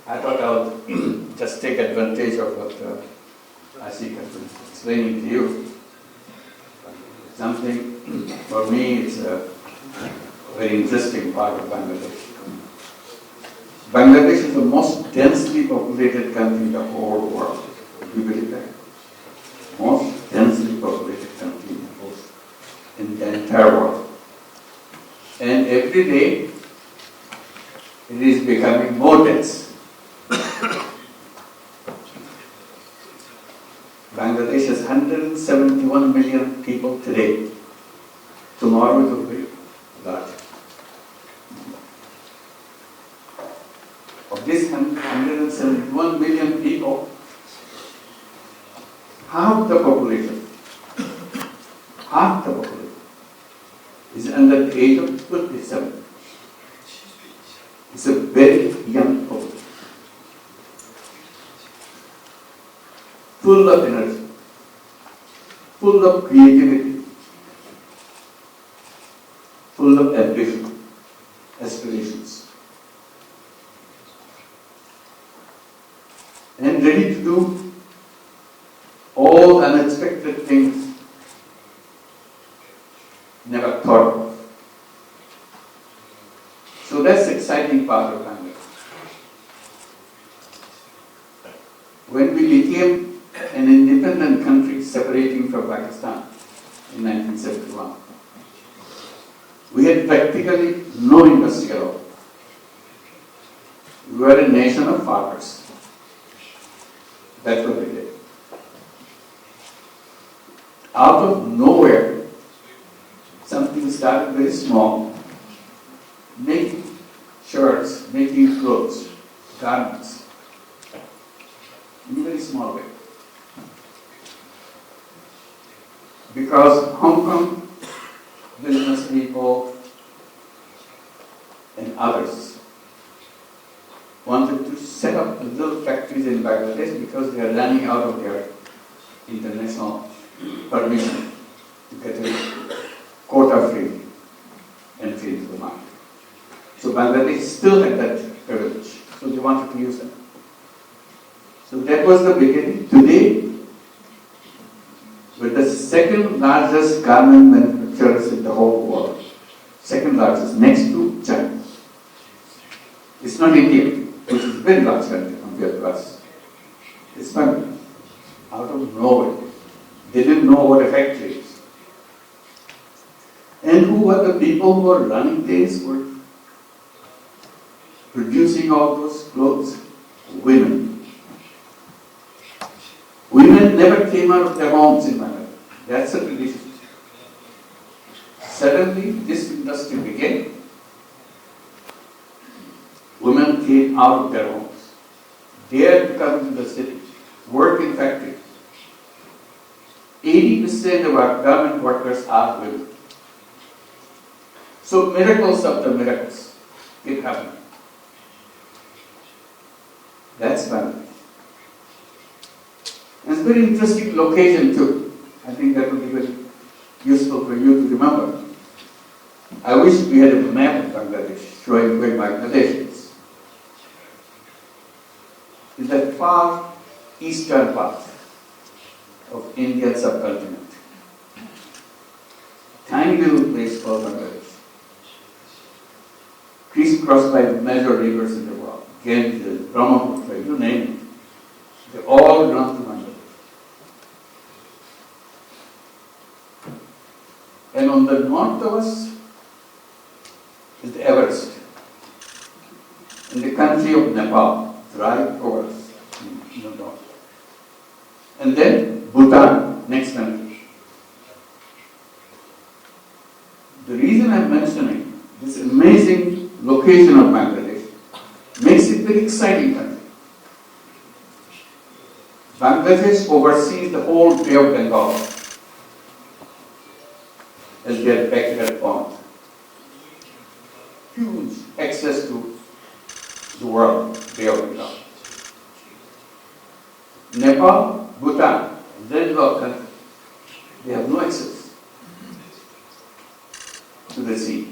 I thought I'll just take advantage of what Ashik has been explaining to you. Something, for me, it's a very interesting part of Bangladesh. Bangladesh is the most densely populated country in the whole world. Do you believe that? Most densely populated country in the entire world. And every day, it is becoming more dense. Bangladesh has 171 million people today. Tomorrow it will be larger. Of this 171 million people, half the population is under the age of 27. It's a very young population, full of energy, full of creativity, full of ambition, aspirations, and ready to do all unexpected things never thought of. So that's the exciting part of Bangladesh. When we became an independent country separating from Pakistan in 1971, we had practically no industry at all. We were a nation of farmers. That's what we did. Out of nowhere, something started very small, making shirts, making clothes, garments, in a very small way. Because Hong Kong business people and others wanted to set up little factories in Bangladesh because they are running out of their international permission to get a quota-free entry into the market. So Bangladesh still had that privilege, so they wanted to use that. So that was the beginning. Today, we're the second largest garment manufacturers in the whole world. Second largest, next to China. It's not India, which is a very large country compared to us. It's Bangladesh, out of nowhere. They didn't know what a factory is. And who were the people who were running things, were producing all those clothes? Women. Women never came out of their homes in Bangladesh. That's a tradition. Suddenly, this industry began. Women came out of their homes, dared to come into the city, work in factories. 80% of our garment workers are women. So miracles after miracles keep happening. That's Bangladesh. And it's a very interesting location too. I think that would be very useful for you to remember. I wish we had a map of Bangladesh showing where Bangladesh is. In the far eastern part of Indian subcontinent. Tiny little place called Bangladesh. Crisscrossed by major rivers in the world. Ganges, Brahmaputra, you name it. They all run to Bangladesh. And on the north of us is the Everest. In the country of Nepal, dry forests in the north. And then Bhutan, next country. The reason I'm mentioning this amazing location of Bangladesh makes it a very exciting country. Bangladesh oversees the whole Bay of Bengal as their backyard pond. Huge access to the world, Bay of Bengal. Nepal, Bhutan, landlocked country, they have no access to the sea.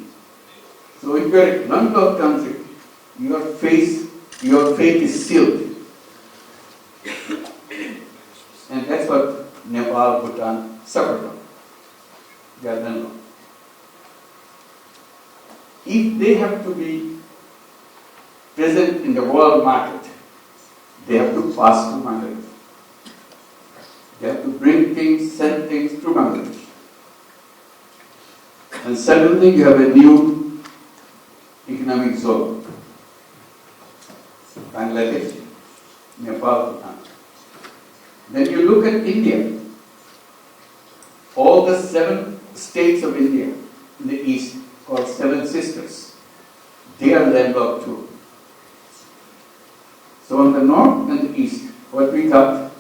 So if you are a landlocked country, you are faced your fate is sealed. And that's what Nepal, Bhutan suffer from. They are landlocked. If they have to be present in the world market, they have to pass through Bangladesh. They have to bring things, send things through Bangladesh. And suddenly you have a new economic zone. Bangladesh, Nepal, Bhutan. Then you look at India. All the 7 states of India in the east, called 7 sisters, they are landlocked too. So on the north and the east, what we got,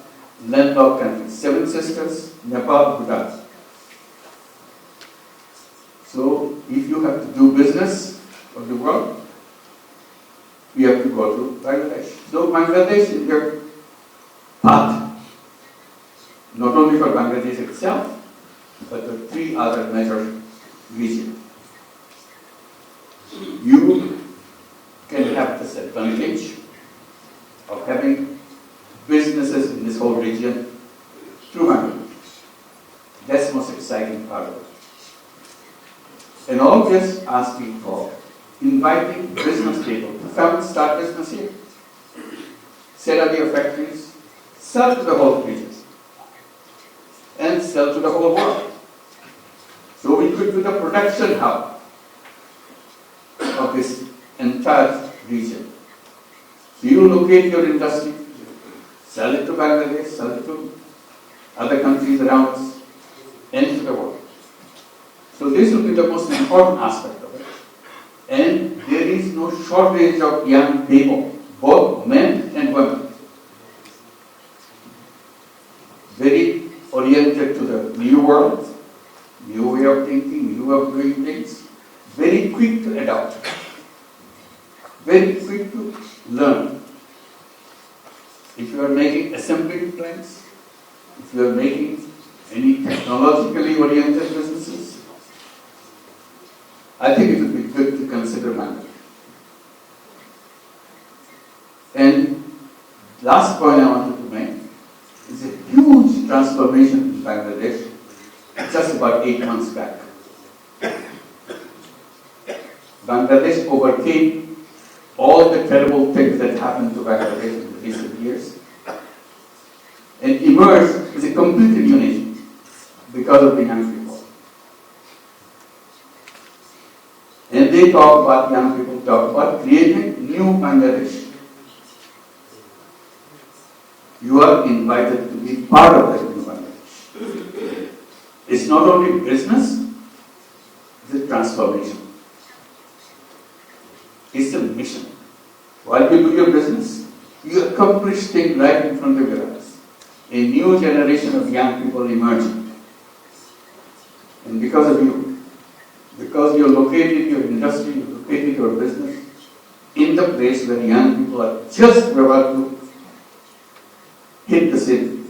landlocked countries, 7 sisters, Nepal, Bhutan. So if you have to do business of the world, we have to go to Bangladesh. So Bangladesh is your path, not only for Bangladesh itself, but the 3 other major regions. You can have this advantage of having businesses in this whole region through Bangladesh. That's the most exciting part of it. And all this asking for inviting business people to come and start business here. Set up your factories, sell to the whole region, and sell to the whole world. So we could be the production hub of this entire region. So you locate your industry, sell it to Bangladesh, sell it to other countries around us, and to the world. So this will be the most important aspect of it. And there is no shortage of young people, both men and women, very oriented to the new world, new way of thinking, new way of doing things, very quick to adopt, very quick to learn. If you are making assembly plants, if you are making any technologically oriented businesses, I think it would be good to consider Bangladesh. And last point I wanted to make is a huge transformation in Bangladesh just about 8 months back. Bangladesh overcame all the terrible things that happened to Bangladesh in recent years and emerged as a completely new nation because of the young people. And they talk about, young people talk about creating new Bangladesh. You are invited to be part of that new Bangladesh. It's not only business, it's a transformation. It's a mission. While you do your business, you accomplish things right in front of your eyes. A new generation of young people emerging. And because of you, because you located your industry, you located your business in the place where young people are just about to hit the city,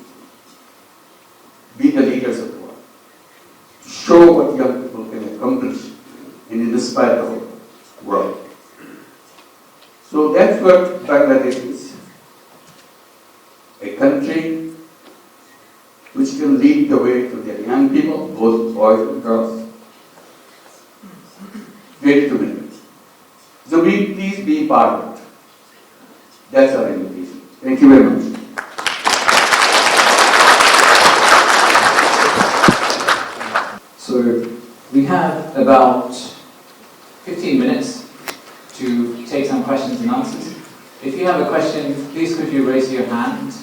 be the leaders of the world, show what young people can accomplish and inspire the whole world. So that's what Bangladesh is. A country which can lead the way to their young people, both boys and girls, ready to make it. So please be part of it. That's our invitation. Thank you very much. So we have about 15 minutes to take some questions and answers. If you have a question, please could you raise your hand,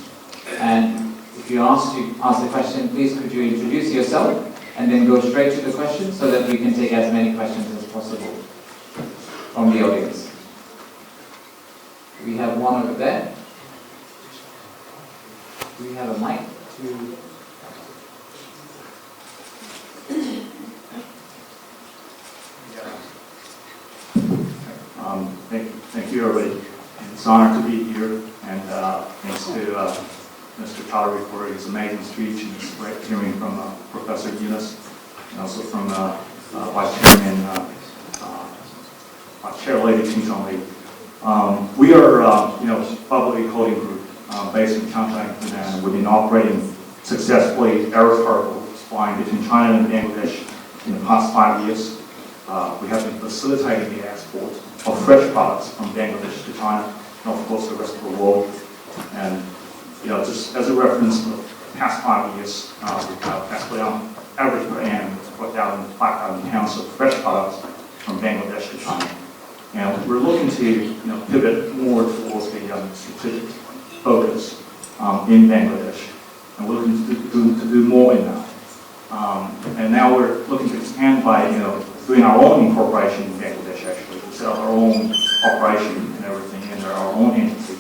and if you ask the question, please could you introduce yourself and then go straight to the question so that we can take as many questions as possible from the audience. We have one over there. Do we have a mic to... Thank you, everybody. It's an honor to be here, and thanks to Mr. Tawri for his amazing speech, and it's great hearing from Professor Yunus, and also from Vice Chairman Chair Lady Ting Chong Lee. We are, a publicly holding group based in Shanghai, and we've been operating successfully air cargo flying between China and Bangladesh in the past 5 years. We have been facilitating the export of fresh products from Bangladesh to China, and of course the rest of the world. And just as a reference, for the past 5 years, we have exported on average per annum 5,000 pounds of fresh products from Bangladesh to China. And we're looking to pivot more towards the strategic focus in Bangladesh, and we're looking to do more in that. And now we're looking to expand by doing our own incorporation in Bangladesh. Actually, we set up our own operation and everything in our own entity,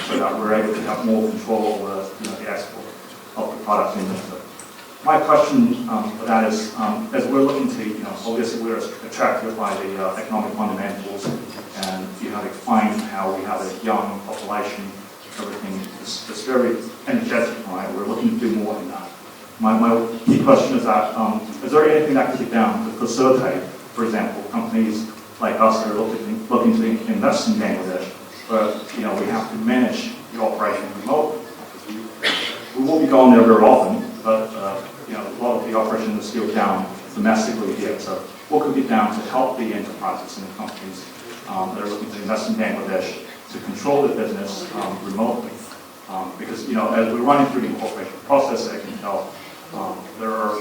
so that we're able to have more control over the export of the products in there. My question for that is, as we're looking to, obviously we're attracted by the economic fundamentals, and you have explained how we have a young population, everything is very energetic, right? We're looking to do more in that. My key question is that, is there anything that could be done to facilitate, for example, companies like us that are looking to invest in Bangladesh, but we have to manage the operation remotely. We won't be going there very often, but a lot of the operation is still down domestically here. So what could be done to help the enterprises and the companies that are looking to invest in Bangladesh to control the business remotely? Because as we're running through the incorporation process, I can tell there are a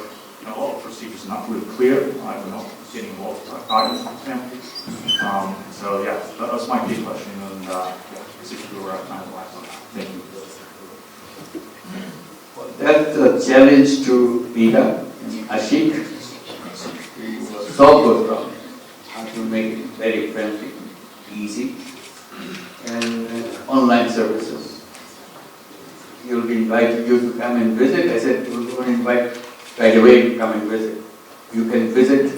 lot of procedures not really clear. We're not getting a lot of guidance from example. So yeah, that's my key question, and basically we're kind of last on that. Thank you. That challenge to Pira and Ashik to solve those problems, how to make it very friendly, easy, and online services. You'll be invited you to come and visit. I said we'll go and invite right away to come and visit. You can visit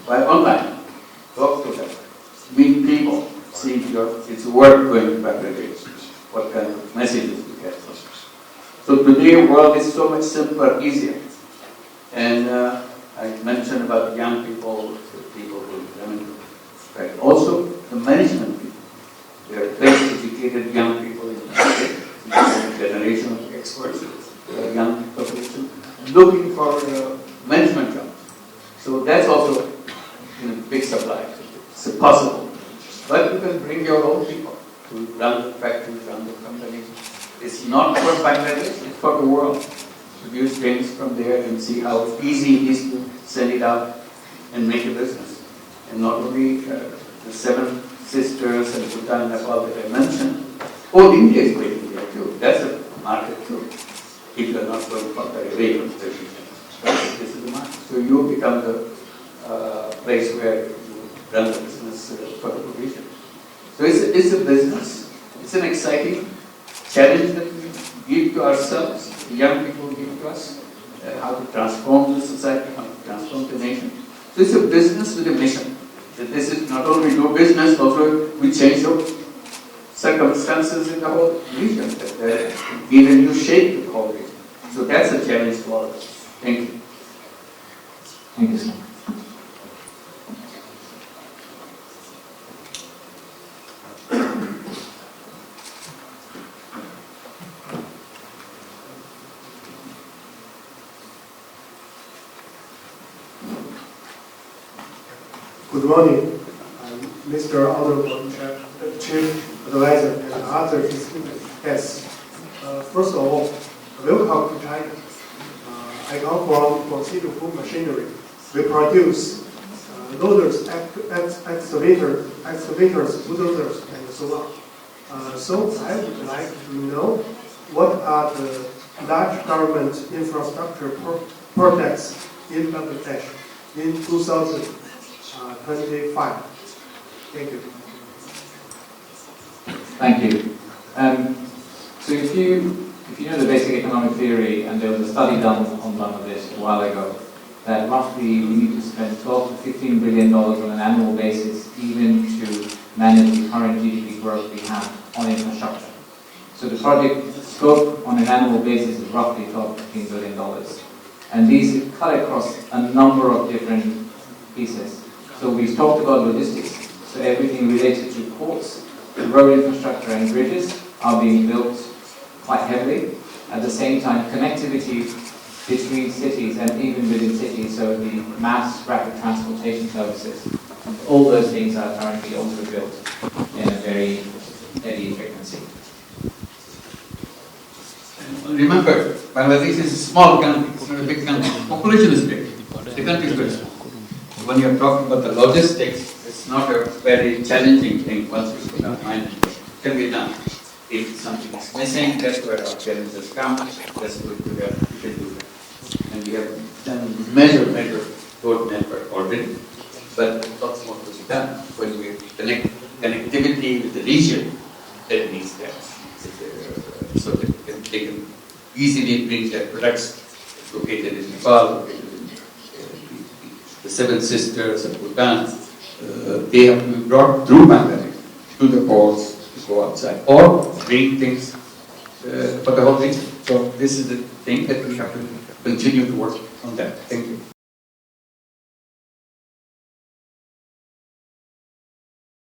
by online, talk to them, meet people, see if it's worth going to Bangladesh, what kind of messages you get. So today, the world is so much simpler, easier. And I mentioned about young people, the people who are coming to, right? Also, the management people. They are best educated young people in the market, the generation of experts, young population, looking for management jobs. So that's also big supply. It's possible. But you can bring your own people to run the factories, run the companies. It's not for Bangladesh, it's for the world. Produce things from there and see how easy it is to send it out and make a business. And not only the 7 sisters and Bhutan, Nepal that I mentioned, India is waiting there too. That's a market too. If you're not going further away from the region. This is the market. So you become the place where you run the business for the provision. So it's a business. It's an exciting challenge that we give to ourselves, the young people give to us, how to transform the society, how to transform the nation. So it's a business with a mission. That this is not only do business, also we change the circumstances in the whole region, that give a new shape to the whole region. So that's a challenge for all of us. Thank you. Thank you, sir. Good morning, Mr. Honorable Chief Advisor and other distinguished guests. First of all, welcome to China. I come from Precision Food Machinery. We produce loaders, excavators, bulldozers, and so on. So I would like to know what are the large government infrastructure projects in Bangladesh in 2025. Thank you. Thank you. So if you know the basic economic theory, and there was a study done on Bangladesh a while ago, that roughly we need to spend $12 to $15 billion on an annual basis even to manage the current GDP growth we have on infrastructure. So the project scope on an annual basis is roughly $12 to $15 billion. And these cut across a number of different pieces. So we've talked about logistics, so everything related to ports, road infrastructure and bridges are being built quite heavily. At the same time, connectivity between cities and even within cities, so the mass rapid transportation services, all those things are currently also built in a very heavy frequency. Remember, Bangladesh is a small country, it's not a big country. Population is big, the country is very small. When you are talking about the logistics, it's not a very challenging thing once you put our mind into it. It can be done. If something is missing, that's where our challenges come. That's good to have, we can do that. And we have done major road network already, but lots more to be done. When we connect connectivity with the region, that needs that. So that they can easily bring their products located in Nepal, located in the Seven Sisters and Bhutan. They have to be brought through Bangladesh to the ports to go outside, or bring things for the whole region. So this is the thing that we have to continue to work on that. Thank you.